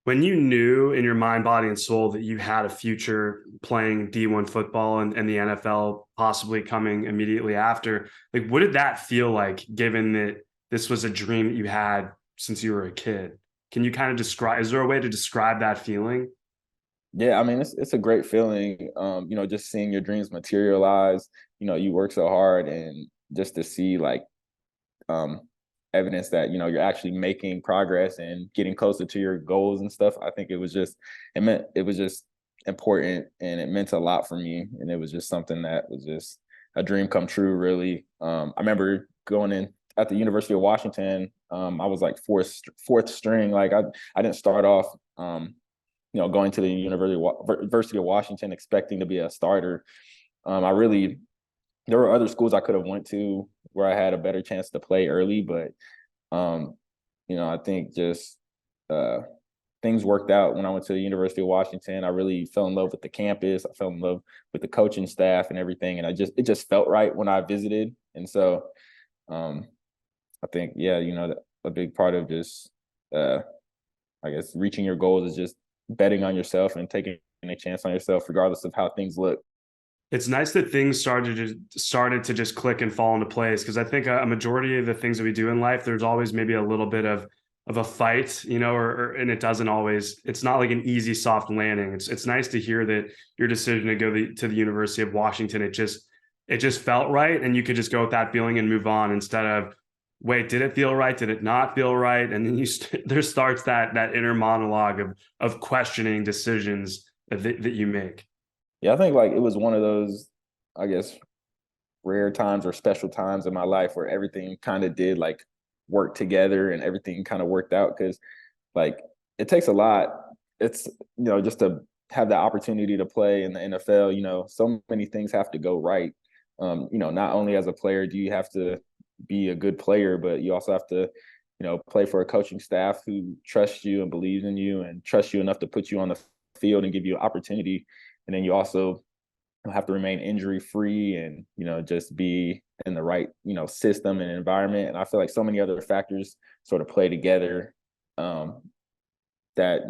When you knew in your mind, body, and soul that you had a future playing D1 football and the NFL possibly coming immediately after, like what did that feel like, given that this was a dream that you had since you were a kid? Can you kind of describe, is there a way to describe that feeling? Yeah, I mean, it's a great feeling, just seeing your dreams materialize. You work so hard, and just to see like um, evidence that you're actually making progress and getting closer to your goals and stuff. I think it was just important, and it meant a lot for me, and it was just something that was just a dream come true, really. I remember going in at the University of Washington. I was like fourth string. Like I didn't start off. Going to the University of Washington expecting to be a starter. I really There were other schools I could have went to where I had a better chance to play early, but um, I think just uh, things worked out when I went to the University of Washington. I really fell in love with the campus. I fell in love with the coaching staff and everything, and it just felt right when I visited. And so um, I think, yeah, a big part of just uh, I guess reaching your goals is just betting on yourself and taking a chance on yourself, regardless of how things look. It's nice that things started to just click and fall into place, because I think a majority of the things that we do in life, there's always maybe a little bit of a fight, and it doesn't always. It's not like an easy soft landing. It's nice to hear that your decision to go to the University of Washington, it just felt right, and you could just go with that feeling and move on instead of wait, did it feel right? Did it not feel right? And then there starts that inner monologue of questioning decisions that you make. Yeah, I think like it was one of those, I guess, rare times or special times in my life where everything kind of did like work together and everything kind of worked out because like it takes a lot. It's just to have the opportunity to play in the NFL, so many things have to go right. Not only as a player do you have to be a good player, but you also have to, play for a coaching staff who trusts you and believes in you and trusts you enough to put you on the field and give you an opportunity. And then you also have to remain injury free and just be in the right system and environment. And I feel like so many other factors sort of play together um, that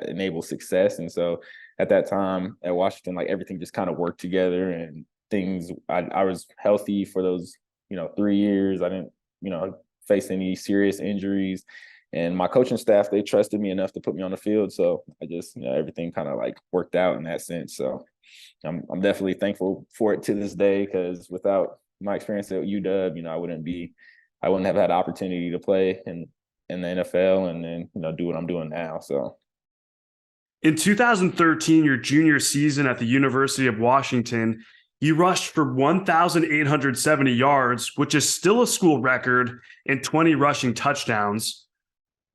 enable success. And so at that time at Washington, like everything just kind of worked together and things. I was healthy for those 3 years. I didn't face any serious injuries. And my coaching staff, they trusted me enough to put me on the field. So I just, everything kind of like worked out in that sense. So I'm definitely thankful for it to this day, because without my experience at UW, I wouldn't have had the opportunity to play in the NFL and then do what I'm doing now. So In 2013, your junior season at the University of Washington, you rushed for 1,870 yards, which is still a school record, and 20 rushing touchdowns.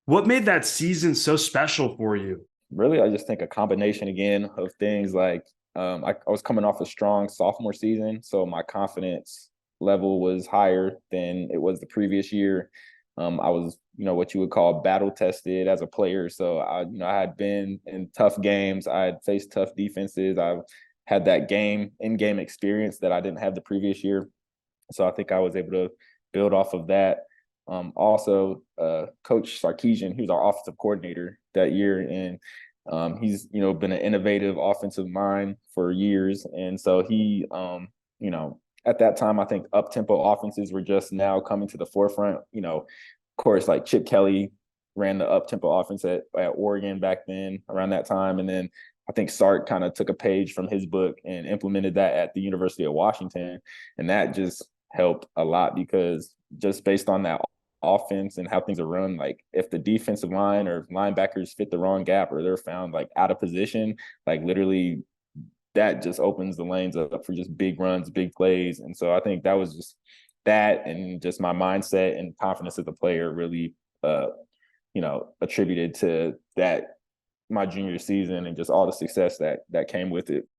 What made that season so special for you? really, I just think a combination again of things like I was coming off a strong sophomore season, so my confidence level was higher than it was the previous year. I was, what you would call battle tested as a player. So I had been in tough games. I had faced tough defenses. I had that in-game experience that I didn't have the previous year. So I think I was able to build off of that. Also, Coach Sarkeesian, he was our offensive coordinator that year, and he's been an innovative offensive mind for years, and so he at that time I think up tempo offenses were just now coming to the forefront. Of course, like Chip Kelly ran the up tempo offense at Oregon back then around that time, and then I think Sark kind of took a page from his book and implemented that at the University of Washington, and that just helped a lot because just based on that offense and how things are run, like if the defensive line or linebackers fit the wrong gap or they're found like out of position, like literally that just opens the lanes up for just big runs, big plays. And so I think that was just that, and just my mindset and confidence as a player really attributed to that my junior season and just all the success that came with it.